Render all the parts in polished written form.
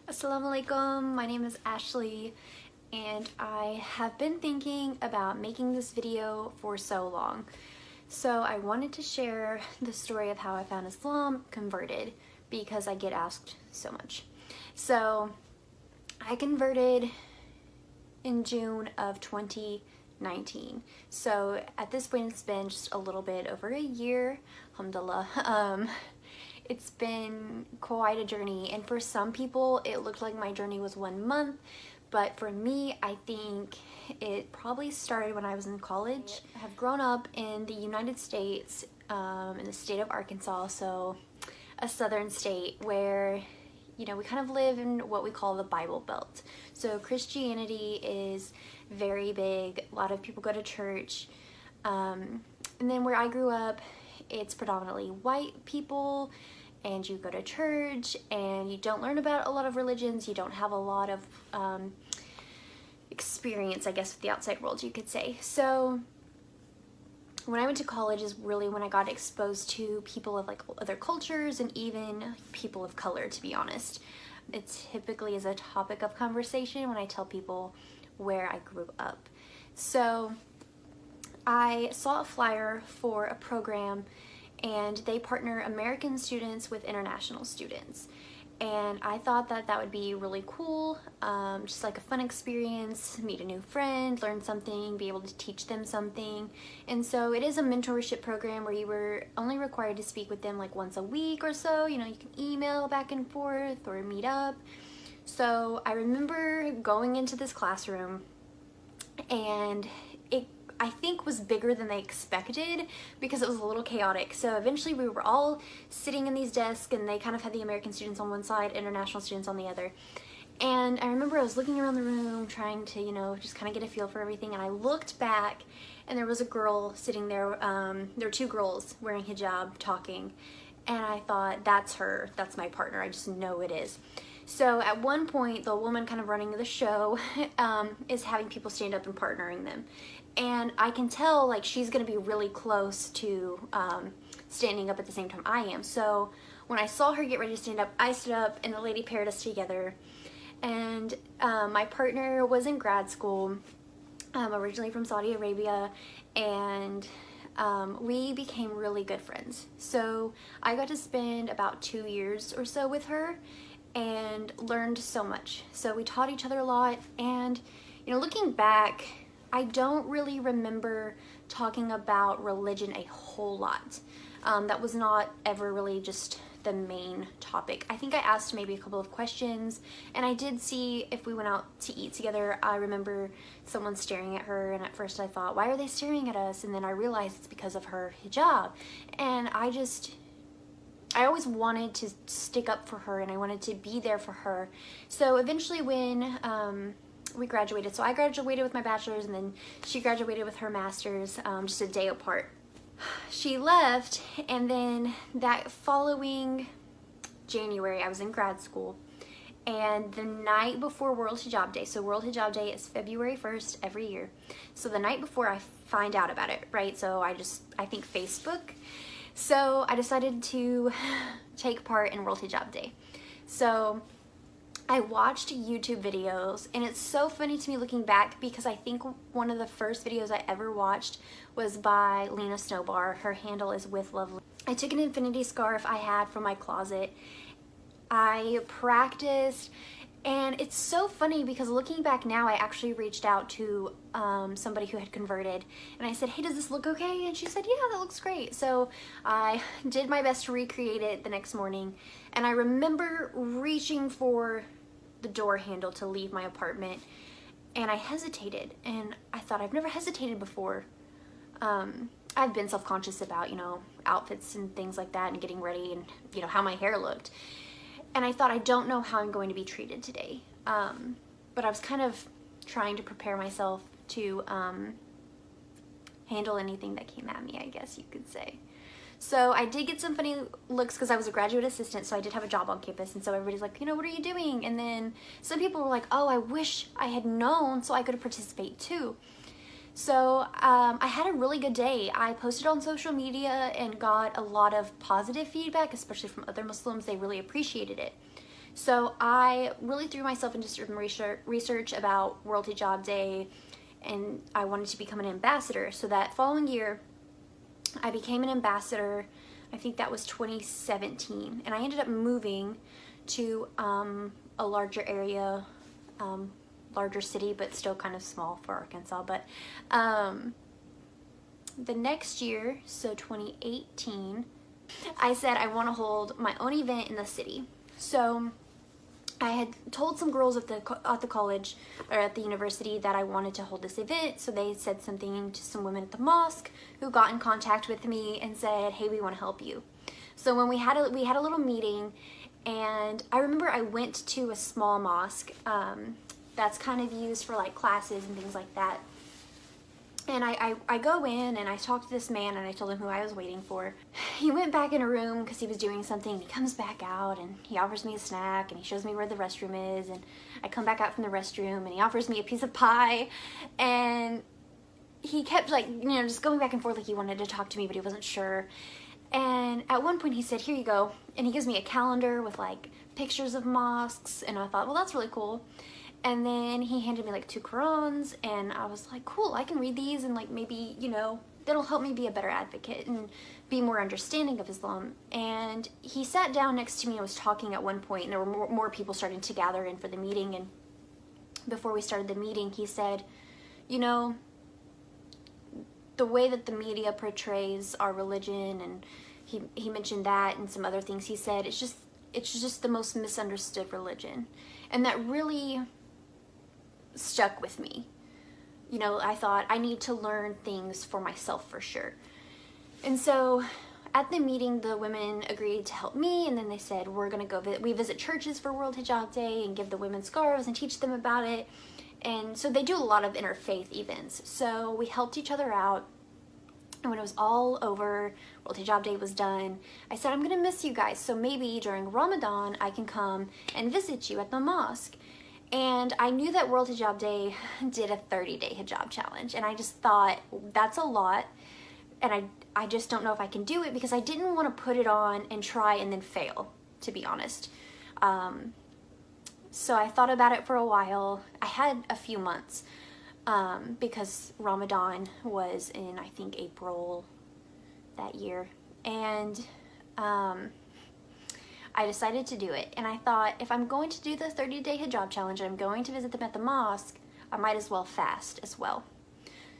Assalamu alaikum, my name is Ashley and I have been thinking about making this video for so long. So I wanted to share the story of how I found Islam, converted, because I get asked so much. So I converted in June of 2019. So at this point it's been just a little bit over a year, alhamdulillah. It's been quite a journey, and for some people it looked like my journey was 1 month, but for me I think it probably started when I was in college. I have grown up in the United States, in the state of Arkansas, so a southern state where we kind of live in what we call the Bible Belt. So Christianity is very big, a lot of people go to church, and then where I grew up it's predominantly white people, and you go to church and you don't learn about a lot of religions, you don't have a lot of experience, I guess, with the outside world, you could say. So when I went to college is really when I got exposed to people of like other cultures and even people of color, to be honest. It typically is a topic of conversation when I tell people where I grew up. So I saw a flyer for a program and they partner American students with international students. And I thought that that would be really cool, just like a fun experience, meet a new friend, learn something, be able to teach them something. And so it is a mentorship program where you were only required to speak with them like once a week or so. You can email back and forth or meet up. So I remember going into this classroom and it, I think, was bigger than they expected because it was a little chaotic. So eventually we were all sitting in these desks and they kind of had the American students on one side, international students on the other. And I remember I was looking around the room trying to, just kind of get a feel for everything, and I looked back and there was a girl sitting there. There were two girls wearing hijab talking, and I thought, that's her, that's my partner, I just know it is. So at one point, the woman kind of running the show is having people stand up and partnering them. And I can tell like she's gonna be really close to standing up at the same time I am. So when I saw her get ready to stand up, I stood up and the lady paired us together. And my partner was in grad school, originally from Saudi Arabia, and we became really good friends. So I got to spend about 2 years or so with her and learned so much. So we taught each other a lot, and looking back, I don't really remember talking about religion a whole lot. That was not ever really just the main topic. I think I asked maybe a couple of questions, and I did see if we went out to eat together, I remember someone staring at her, and at first I thought, why are they staring at us? And then I realized it's because of her hijab. And I always wanted to stick up for her, and I wanted to be there for her. So eventually when we graduated, so I graduated with my bachelor's and then she graduated with her master's, just a day apart. She left, and then that following January I was in grad school, and the night before World Hijab Day, so World Hijab Day is February 1st every year, so the night before I find out about it, right? So I think Facebook. So I decided to take part in World Hijab Day. So I watched YouTube videos, and it's so funny to me looking back because I think one of the first videos I ever watched was by Lena Snowbar. Her handle is With Lovely. I took an infinity scarf I had from my closet. I practiced, and it's so funny because looking back now, I actually reached out to somebody who had converted, and I said, hey, does this look okay? And she said, yeah, that looks great. So I did my best to recreate it the next morning, and I remember reaching for the door handle to leave my apartment, and I hesitated, and I thought, I've never hesitated before. I've been self-conscious about, outfits and things like that, and getting ready, and how my hair looked. And I thought, I don't know how I'm going to be treated today. But I was kind of trying to prepare myself to handle anything that came at me, I guess you could say. So I did get some funny looks because I was a graduate assistant, so I did have a job on campus, and so everybody's like, what are you doing? And then some people were like, oh, I wish I had known so I could participate too. So I had a really good day. I posted on social media and got a lot of positive feedback, especially from other Muslims. They really appreciated it. So I really threw myself into some research about World Hijab Day, and I wanted to become an ambassador. So that following year, I became an ambassador. I think that was 2017, and I ended up moving to a larger area, larger city, but still kind of small for Arkansas. But the next year, so 2018, I said I want to hold my own event in the city. So I had told some girls at the college or at the university that I wanted to hold this event. So they said something to some women at the mosque who got in contact with me and said, hey, we want to help you. So when we had a little meeting, and I remember I went to a small mosque that's kind of used for like classes and things like that. And I go in and I talk to this man and I told him who I was waiting for. He went back in a room because he was doing something, and he comes back out and he offers me a snack and he shows me where the restroom is, and I come back out from the restroom and he offers me a piece of pie, and he kept like, just going back and forth like he wanted to talk to me but he wasn't sure. And at one point he said, here you go, and he gives me a calendar with like pictures of mosques, and I thought, well, that's really cool. And then he handed me like 2 Qurans, and I was like, cool, I can read these, and like maybe, that'll help me be a better advocate and be more understanding of Islam. And he sat down next to me and was talking at one point, and there were more people starting to gather in for the meeting. And before we started the meeting, he said, the way that the media portrays our religion, and he mentioned that and some other things, he said, it's just the most misunderstood religion. And that really stuck with me. I thought I need to learn things for myself for sure. And so at the meeting, the women agreed to help me, and then they said, we're gonna go visit churches for World Hijab Day and give the women scarves and teach them about it. And so they do a lot of interfaith events. So we helped each other out. And when it was all over, World Hijab Day was done, I said, I'm gonna miss you guys, so maybe during Ramadan I can come and visit you at the mosque. And I knew that World Hijab Day did a 30-day hijab challenge, and I just thought, that's a lot, and I just don't know if I can do it, because I didn't want to put it on and try and then fail, to be honest. So I thought about it for a while. I had a few months, because Ramadan was in, I think, April that year, and I decided to do it. And I thought, if I'm going to do the 30-day hijab challenge and I'm going to visit them at the mosque, I might as well fast as well.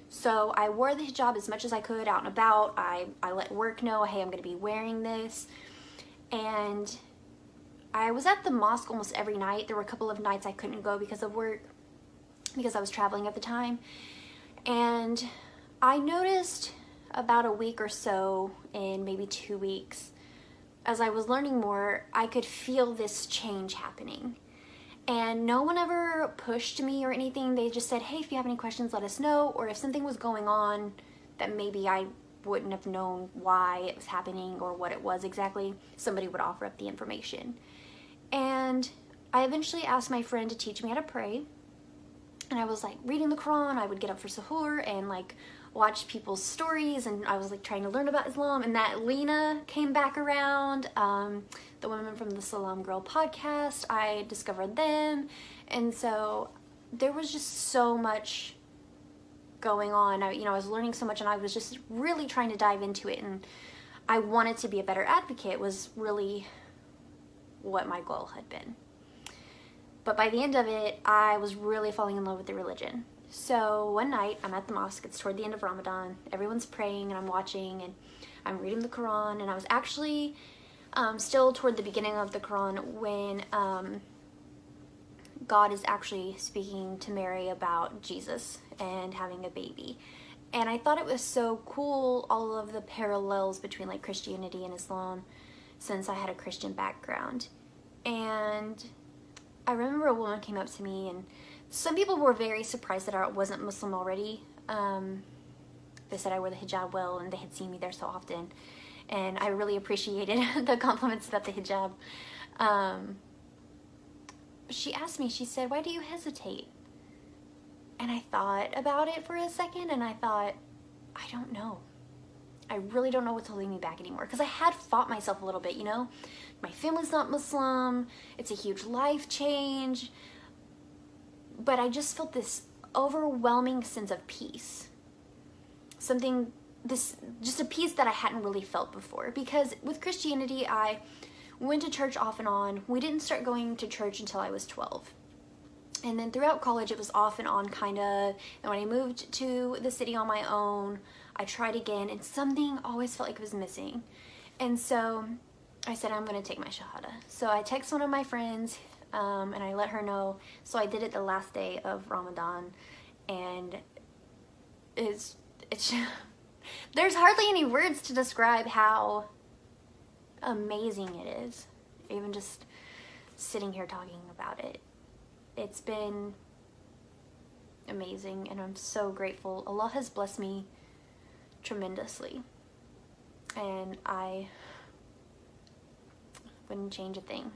So I wore the hijab as much as I could out and about. I let work know, hey, I'm going to be wearing this. And I was at the mosque almost every night. There were a couple of nights I couldn't go because of work, because I was traveling at the time. And I noticed about a week or so, in maybe 2 weeks, as I was learning more, I could feel this change happening. And no one ever pushed me or anything. They just said, hey, if you have any questions, let us know. Or if something was going on that maybe I wouldn't have known why it was happening or what it was exactly, somebody would offer up the information. And I eventually asked my friend to teach me how to pray. And I was like reading the Quran. I would get up for suhoor and like watch people's stories, and I was like trying to learn about Islam. And that Lena came back around, the women from the Salam Girl podcast, I discovered them. And so there was just so much going on. I was learning so much, and I was just really trying to dive into it, and I wanted to be a better advocate was really what my goal had been. But by the end of it, I was really falling in love with the religion. So one night, I'm at the mosque, it's toward the end of Ramadan, everyone's praying and I'm watching and I'm reading the Quran, and I was actually still toward the beginning of the Quran when God is actually speaking to Mary about Jesus and having a baby. And I thought it was so cool, all of the parallels between like Christianity and Islam, since I had a Christian background. And I remember a woman came up to me, and some people were very surprised that I wasn't Muslim already. They said I wore the hijab well, and they had seen me there so often. And I really appreciated the compliments about the hijab. She asked me, she said, why do you hesitate? And I thought about it for a second, and I thought, I don't know. I really don't know what's holding me back anymore, because I had fought myself a little bit, you know? My family's not Muslim, it's a huge life change, but I just felt this overwhelming sense of peace. Just a peace that I hadn't really felt before, because with Christianity, I went to church off and on. We didn't start going to church until I was 12. And then throughout college, it was off and on, kind of. And when I moved to the city on my own, I tried again, and something always felt like it was missing. And so I said, I'm going to take my Shahada. So I texted one of my friends, and I let her know. So I did it the last day of Ramadan, and it's there's hardly any words to describe how amazing it is, even just sitting here talking about it. It's been amazing, and I'm so grateful. Allah has blessed me tremendously, and I wouldn't change a thing.